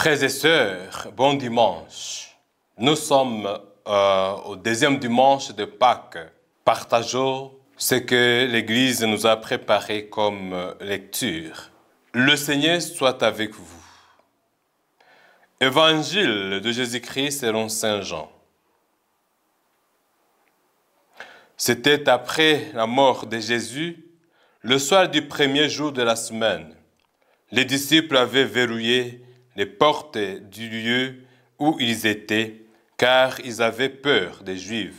Frères et sœurs, bon dimanche. Nous sommes au deuxième dimanche de Pâques. Partageons ce que l'Église nous a préparé comme lecture. Le Seigneur soit avec vous. Évangile de Jésus-Christ selon Saint Jean. C'était après la mort de Jésus, le soir du premier jour de la semaine. Les disciples avaient verrouillé les portes du lieu où ils étaient, car ils avaient peur des Juifs.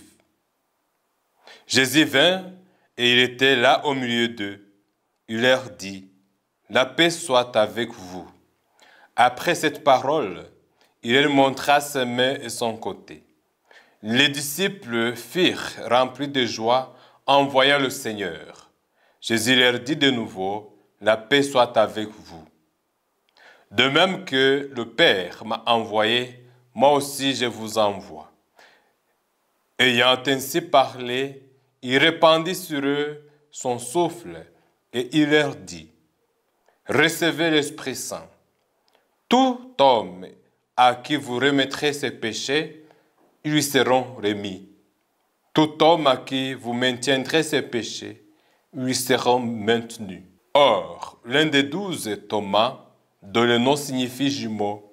Jésus vint et il était là au milieu d'eux. Il leur dit, « La paix soit avec vous. » Après cette parole, il leur montra ses mains et son côté. Les disciples furent remplis de joie en voyant le Seigneur. Jésus leur dit de nouveau, « La paix soit avec vous. » De même que le Père m'a envoyé, moi aussi je vous envoie. Ayant ainsi parlé, il répandit sur eux son souffle et il leur dit, « Recevez l'Esprit Saint. Tout homme à qui vous remettrez ses péchés, ils lui seront remis. Tout homme à qui vous maintiendrez ses péchés, ils lui seront maintenus. » Or, l'un des 12, Thomas, dont le nom signifie jumeau,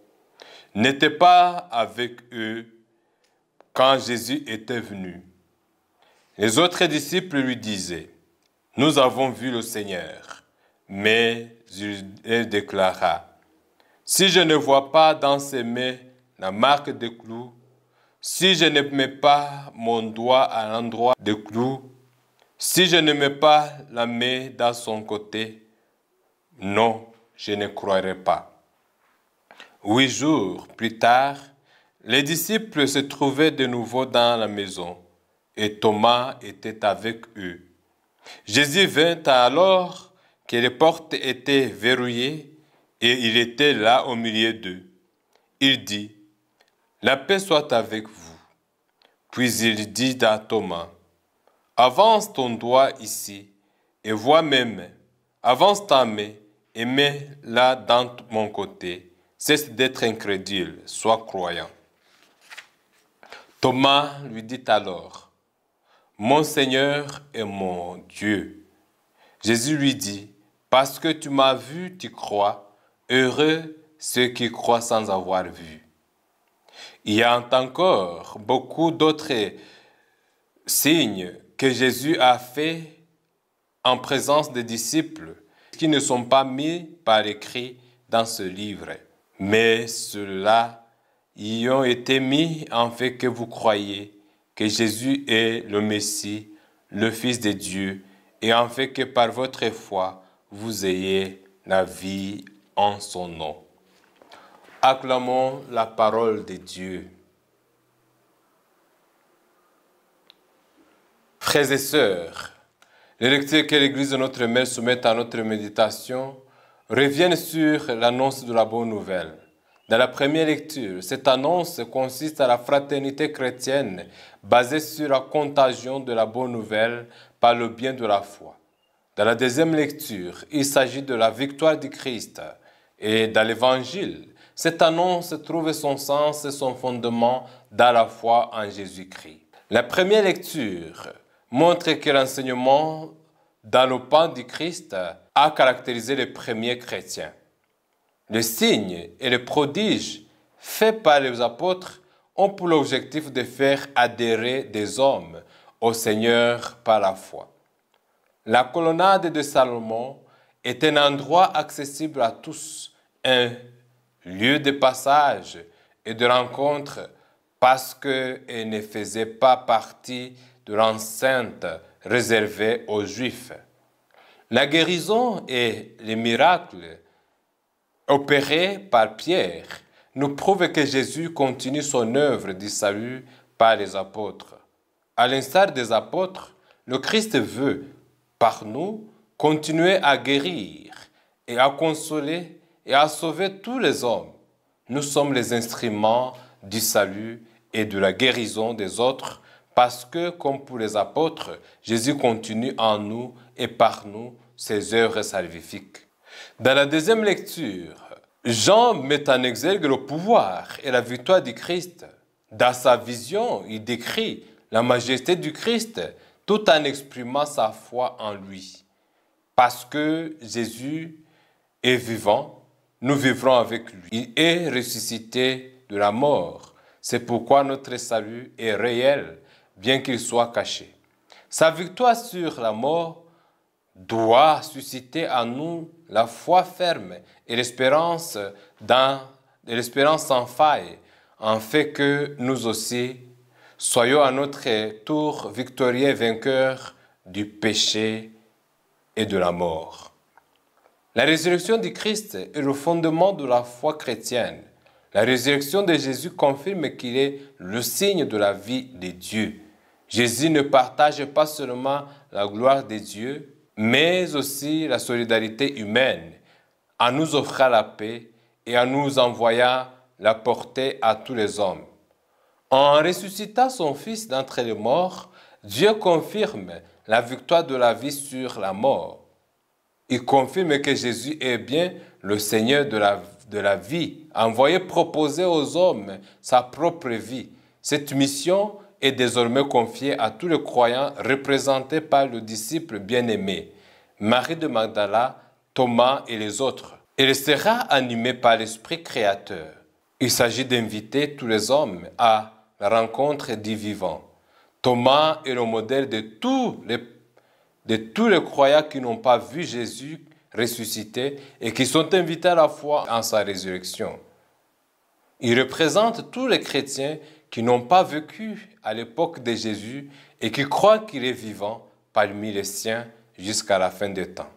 n'était pas avec eux quand Jésus était venu. Les autres disciples lui disaient, « Nous avons vu le Seigneur. » Mais il déclara, « Si je ne vois pas dans ses mains la marque des clous, si je ne mets pas mon doigt à l'endroit des clous, si je ne mets pas la main dans son côté, non, je ne croirai pas. » 8 jours plus tard, les disciples se trouvaient de nouveau dans la maison et Thomas était avec eux. Jésus vint alors que les portes étaient verrouillées et il était là au milieu d'eux. Il dit, « La paix soit avec vous. » Puis il dit à Thomas, « Avance ton doigt ici et vois mes mains. Avance ta main et mets-la dans mon côté. Cesse d'être incrédule, sois croyant. » Thomas lui dit alors, « Mon Seigneur et mon Dieu. » Jésus lui dit, « Parce que tu m'as vu, tu crois. Heureux ceux qui croient sans avoir vu. » Il y a encore beaucoup d'autres signes que Jésus a faits en présence des disciples qui ne sont pas mis par écrit dans ce livre. Mais ceux-là y ont été mis en fait que vous croyez que Jésus est le Messie, le Fils de Dieu, et en fait que par votre foi, vous ayez la vie en son nom. Acclamons la parole de Dieu. Frères et sœurs, les lectures que l'Église de notre Mère soumet à notre méditation reviennent sur l'annonce de la bonne nouvelle. Dans la première lecture, cette annonce consiste à la fraternité chrétienne basée sur la contagion de la bonne nouvelle par le bien de la foi. Dans la deuxième lecture, il s'agit de la victoire du Christ. Et dans l'Évangile, cette annonce trouve son sens et son fondement dans la foi en Jésus-Christ. La première lecture montre que l'enseignement dans le pain du Christ a caractérisé les premiers chrétiens. Les signes et les prodiges faits par les apôtres ont pour l'objectif de faire adhérer des hommes au Seigneur par la foi. La colonnade de Salomon est un endroit accessible à tous, un lieu de passage et de rencontre parce qu'elle ne faisait pas partie de l'enceinte réservée aux Juifs. La guérison et les miracles opérés par Pierre nous prouvent que Jésus continue son œuvre du salut par les apôtres. À l'instar des apôtres, le Christ veut, par nous, continuer à guérir et à consoler et à sauver tous les hommes. Nous sommes les instruments du salut et de la guérison des autres parce que, comme pour les apôtres, Jésus continue en nous et par nous ses œuvres salvifiques. Dans la deuxième lecture, Jean met en exergue le pouvoir et la victoire du Christ. Dans sa vision, il décrit la majesté du Christ tout en exprimant sa foi en lui. Parce que Jésus est vivant, nous vivrons avec lui. Il est ressuscité de la mort. C'est pourquoi notre salut est réel, bien qu'il soit caché. Sa victoire sur la mort doit susciter en nous la foi ferme et l'espérance sans faille, en fait que nous aussi soyons à notre tour victorieux et vainqueurs du péché et de la mort. La résurrection du Christ est le fondement de la foi chrétienne. La résurrection de Jésus confirme qu'il est le signe de la vie de Dieu. Jésus ne partage pas seulement la gloire de Dieu, mais aussi la solidarité humaine, en nous offrant la paix et en nous envoyant la porter à tous les hommes. En ressuscitant son Fils d'entre les morts, Dieu confirme la victoire de la vie sur la mort. Il confirme que Jésus est bien le Seigneur de la vie, envoyé proposer aux hommes sa propre vie. Cette mission est désormais confiée à tous les croyants représentés par le disciple bien-aimé, Marie de Magdala, Thomas et les autres. Elle sera animée par l'Esprit créateur. Il s'agit d'inviter tous les hommes à la rencontre du vivant. Thomas est le modèle de tous les croyants qui n'ont pas vu Jésus ressuscité et qui sont invités à la foi en sa résurrection. Il représente tous les chrétiens qui n'ont pas vécu à l'époque de Jésus et qui croient qu'il est vivant parmi les siens jusqu'à la fin des temps.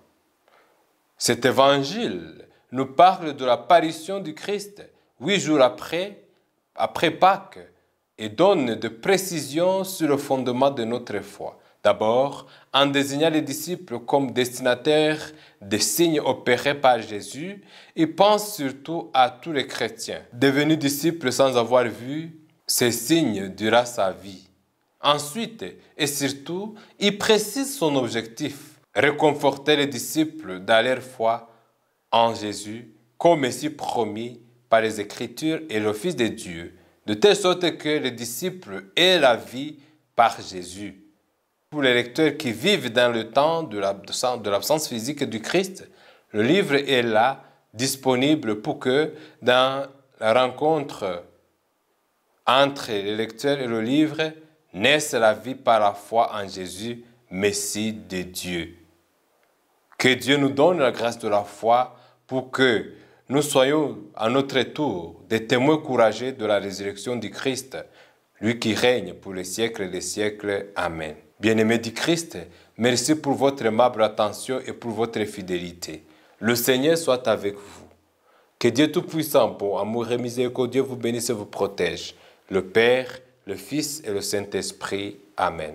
Cet évangile nous parle de l'apparition du Christ 8 jours après Pâques, et donne des précisions sur le fondement de notre foi. D'abord, en désignant les disciples comme destinataires des signes opérés par Jésus, il pense surtout à tous les chrétiens, devenus disciples sans avoir vu ces signes durant sa vie. Ensuite, et surtout, il précise son objectif, réconforter les disciples dans leur foi en Jésus, comme ici promis par les Écritures et le Fils de Dieu, de telle sorte que les disciples aient la vie par Jésus. Pour les lecteurs qui vivent dans le temps de l'absence physique du Christ, le livre est là, disponible pour que, dans la rencontre entre les lecteurs et le livre, naisse la vie par la foi en Jésus, Messie de Dieu. Que Dieu nous donne la grâce de la foi pour que nous soyons à notre tour des témoins courageux de la résurrection du Christ, lui qui règne pour les siècles des siècles. Amen. Bien-aimés du Christ, merci pour votre aimable attention et pour votre fidélité. Le Seigneur soit avec vous. Que Dieu Tout-Puissant, bon amour et miséricordieux, vous bénisse et vous protège. Le Père, le Fils et le Saint-Esprit. Amen.